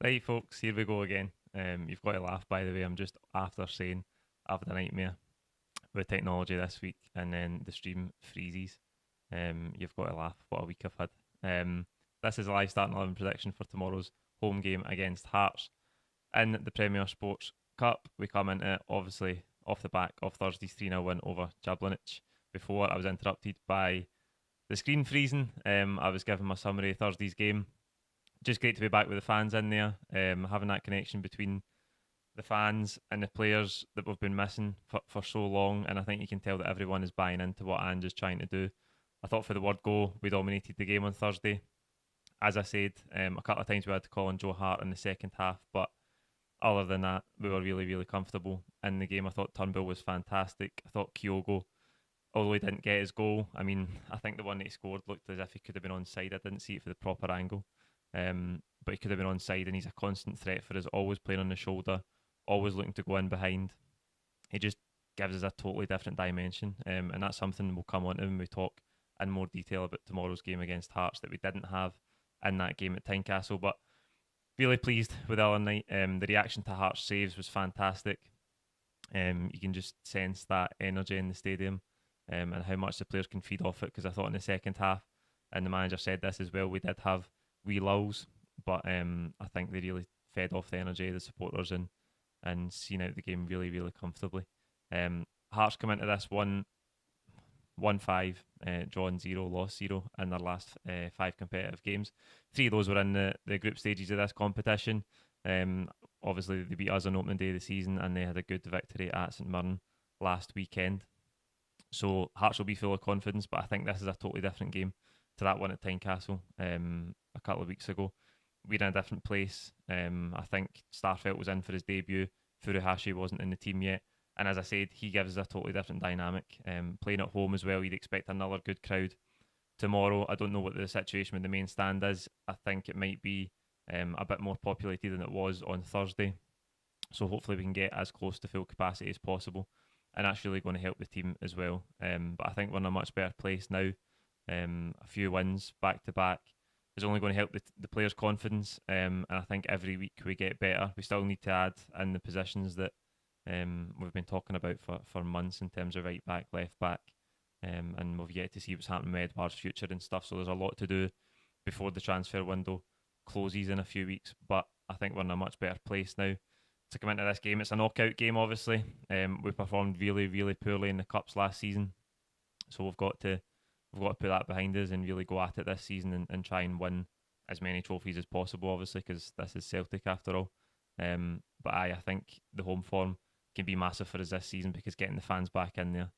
Right, folks, here we go again. You've got to laugh, by the way. I'm just after saying I've had a nightmare with technology this week, and then the stream freezes. You've got to laugh. What a week I've had. This is a live starting 11 prediction for tomorrow's home game against Hearts in the Premier Sports Cup. We come into it, obviously, off the back of Thursday's 3-0 win over Jablonec. Before I was interrupted by the screen freezing, I was giving my summary of Thursday's game. Just great to be back with the fans in there, having that connection between the fans and the players that we've been missing for so long. And I think you can tell that everyone is buying into what Ange is trying to do. I thought for the word go, we dominated the game on Thursday. As I said, a couple of times we had to call on Joe Hart in the second half, but other than that, we were really, really comfortable in the game. I thought Turnbull was fantastic. I thought Kyogo, although he didn't get his goal, I mean, I think the one that he scored looked as if he could have been onside. I didn't see it for the proper angle. But he could have been onside, and he's a constant threat for us, always playing on the shoulder, always looking to go in behind. He just gives us a totally different dimension, and that's something we'll come on to when we talk in more detail about tomorrow's game against Hearts that we didn't have in that game at Tynecastle. But really pleased with the other night. The reaction to Hearts saves was fantastic. You can just sense that energy in the stadium, and how much the players can feed off it, because I thought in the second half, and the manager said this as well, we did have wee lulls, but I think they really fed off the energy of the supporters and seen out the game really, really comfortably. Hearts come into this 1-5, drawn 0, lost 0 in their last 5 competitive games. 3 of those were in the group stages of this competition. Obviously, they beat us on opening day of the season, and they had a good victory at St Mirren last weekend. So Hearts will be full of confidence, but I think this is a totally different game to that one at Tynecastle a couple of weeks ago. We're in a different place. I think Starfelt was in for his debut. Furuhashi wasn't in the team yet. And as I said, he gives us a totally different dynamic. Playing at home as well, you'd expect another good crowd tomorrow. I don't know what the situation with the main stand is. I think it might be a bit more populated than it was on Thursday. So hopefully we can get as close to full capacity as possible. And that's really going to help the team as well. But I think we're in a much better place now. A few wins back to back is only going to help the players' confidence. And I think every week we get better. We still need to add in the positions that we've been talking about for months in terms of right back, left back. And we've yet to see what's happening with Edouard's future and stuff. So there's a lot to do before the transfer window closes in a few weeks. But I think we're in a much better place now to come into this game. It's a knockout game, obviously. We performed really, really poorly in the cups last season. So we've got to put that behind us and really go at it this season and try and win as many trophies as possible, obviously, because this is Celtic after all. But I think the home form can be massive for us this season, because getting the fans back in there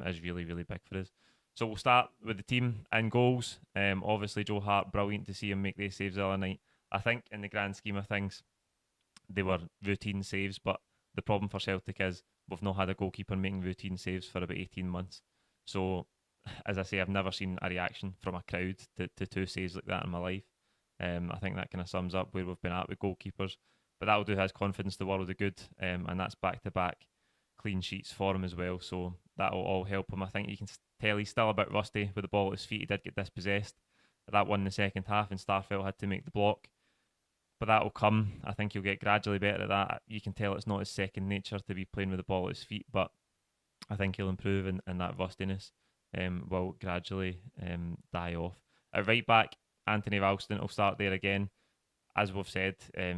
is really, really big for us. So we'll start with the team and goals. Obviously, Joe Hart, brilliant to see him make these saves the other night. I think in the grand scheme of things, they were routine saves, but the problem for Celtic is we've not had a goalkeeper making routine saves for about 18 months. So, as I say, I've never seen a reaction from a crowd to 2 saves like that in my life. I think that kind of sums up where we've been at with goalkeepers. But that'll do his confidence the world of good, and that's back-to-back clean sheets for him as well. So that'll all help him. I think you can tell he's still a bit rusty with the ball at his feet. He did get dispossessed. That one in the second half, and Starfelt had to make the block. But that'll come. I think he'll get gradually better at that. You can tell it's not his second nature to be playing with the ball at his feet, but I think he'll improve, and that rustiness will gradually die off. At right back, Anthony Ralston will start there again. As we've said,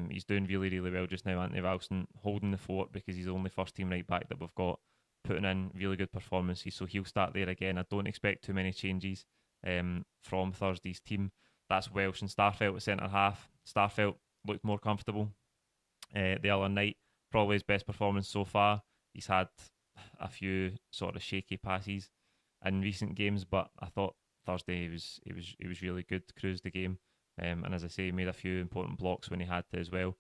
he's doing really, really well just now, Anthony Ralston, holding the fort because he's the only first-team right back that we've got, putting in really good performances, so he'll start there again. I don't expect too many changes from Thursday's team. That's Welsh and Starfelt at centre-half. Starfelt looked more comfortable the other night. Probably his best performance so far. He's had a few sort of shaky passes in recent games, but I thought Thursday he was really good, cruised the game, and as I say, he made a few important blocks when he had to as well.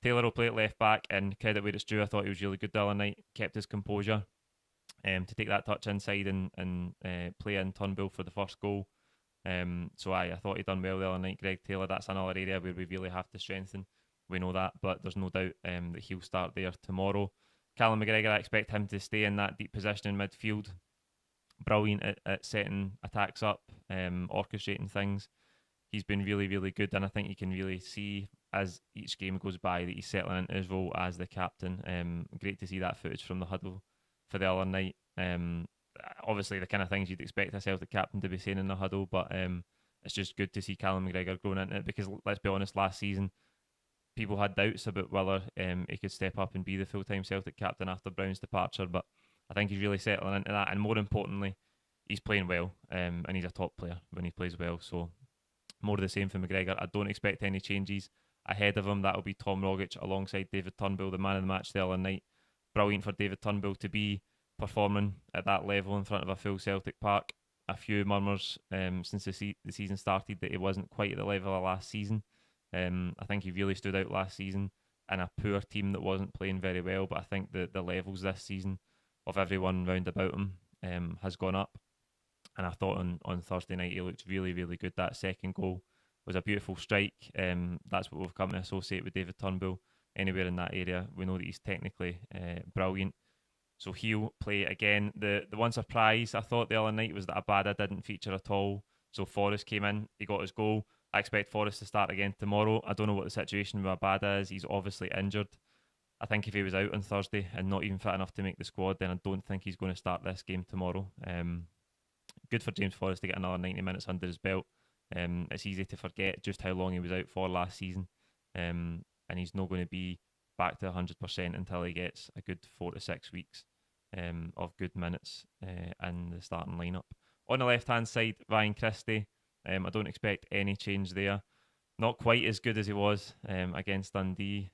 Taylor will play at left back, and credit where it's due, I thought he was really good the other night. Kept his composure to take that touch inside and play in Turnbull for the first goal. So I thought he'd done well the other night, Greg Taylor. That's another area where we really have to strengthen. We know that, but there's no doubt that he'll start there tomorrow. Callum McGregor, I expect him to stay in that deep position in midfield. Brilliant at setting attacks up, orchestrating things. He's been really, really good, and I think you can really see as each game goes by that he's settling into his role as the captain. Great to see that footage from the huddle for the other night. Obviously, the kind of things you'd expect a Celtic captain to be saying in the huddle, but it's just good to see Callum McGregor growing into it, because let's be honest, last season people had doubts about whether he could step up and be the full-time Celtic captain after Brown's departure, but I think he's really settling into that, and more importantly, he's playing well, and he's a top player when he plays well. So more of the same for McGregor. I don't expect any changes ahead of him. That'll be Tom Rogic alongside David Turnbull, the man of the match the other night. Brilliant for David Turnbull to be performing at that level in front of a full Celtic park. A few murmurs since the season started that he wasn't quite at the level of last season. I think he really stood out last season in a poor team that wasn't playing very well, but I think the levels this season of everyone round about him has gone up. And I thought on Thursday night he looked really, really good. That second goal was a beautiful strike. That's what we've come to associate with David Turnbull. Anywhere in that area, we know that he's technically brilliant. So he'll play again. The one surprise I thought the other night was that Abada didn't feature at all. So Forrest came in, he got his goal. I expect Forrest to start again tomorrow. I don't know what the situation with Abada is. He's obviously injured. I think if he was out on Thursday and not even fit enough to make the squad, then I don't think he's going to start this game tomorrow. Good for James Forrest to get another 90 minutes under his belt. It's easy to forget just how long he was out for last season. And he's not going to be back to 100% until he gets a good 4 to 6 weeks of good minutes in the starting lineup. On the left-hand side, Ryan Christie. I don't expect any change there. Not quite as good as he was against Dundee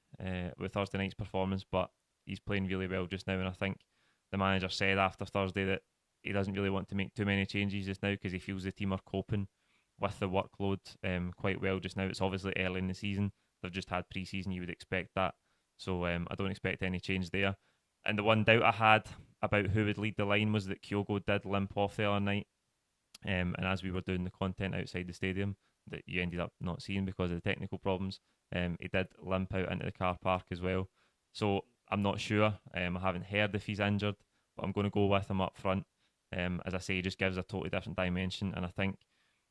with Thursday night's performance, but he's playing really well just now. And I think the manager said after Thursday that he doesn't really want to make too many changes just now because he feels the team are coping with the workload quite well just now. It's obviously early in the season. They've just had pre-season. You would expect that. So I don't expect any change there. And the one doubt I had about who would lead the line was that Kyogo did limp off the other night. And as we were doing the content outside the stadium that you ended up not seeing because of the technical problems, he did limp out into the car park as well. So I'm not sure. I haven't heard if he's injured, but I'm going to go with him up front. As I say, he just gives a totally different dimension, and I think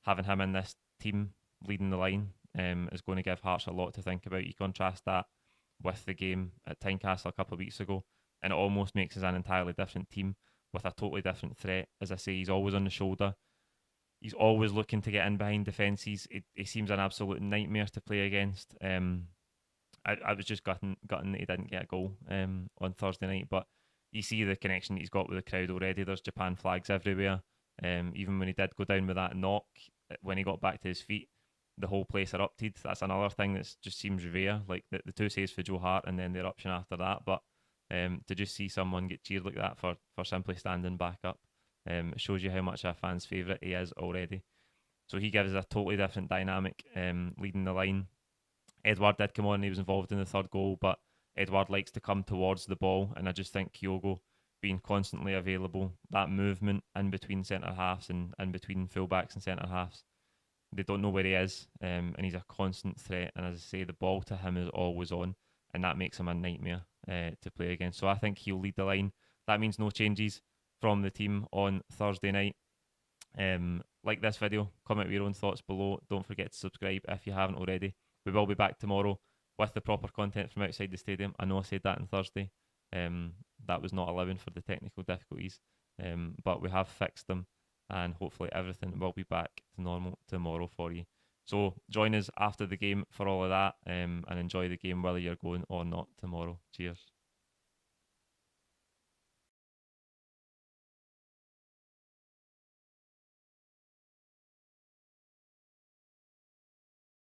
having him in this team leading the line is going to give Hearts a lot to think about. You contrast that with the game at Tynecastle a couple of weeks ago, and it almost makes us an entirely different team with a totally different threat. As I say, he's always on the shoulder. He's always looking to get in behind defences. He seems an absolute nightmare to play against. I was just gutting that he didn't get a goal on Thursday night, but you see the connection he's got with the crowd already. There's Japan flags everywhere. Even when he did go down with that knock, when he got back to his feet, the whole place erupted. That's another thing that just seems rare. Like the two saves for Joe Hart and then the eruption after that. But to just see someone get cheered like that for simply standing back up, it shows you how much a fan's favourite he is already. So he gives us a totally different dynamic leading the line. Edward did come on, he was involved in the third goal, but Edward likes to come towards the ball, and I just think Kyogo being constantly available, that movement in between centre halves and in between fullbacks and centre halves, they don't know where he is, and he's a constant threat. And as I say, the ball to him is always on, and that makes him a nightmare to play against. So I think he'll lead the line. That means no changes from the team on Thursday night. Like this video, comment with your own thoughts below. Don't forget to subscribe if you haven't already. We will be back tomorrow with the proper content from outside the stadium. I know I said that on Thursday. That was not allowing for the technical difficulties, but we have fixed them, and hopefully everything will be back to normal tomorrow for you. So join us after the game for all of that, and enjoy the game whether you're going or not tomorrow. Cheers.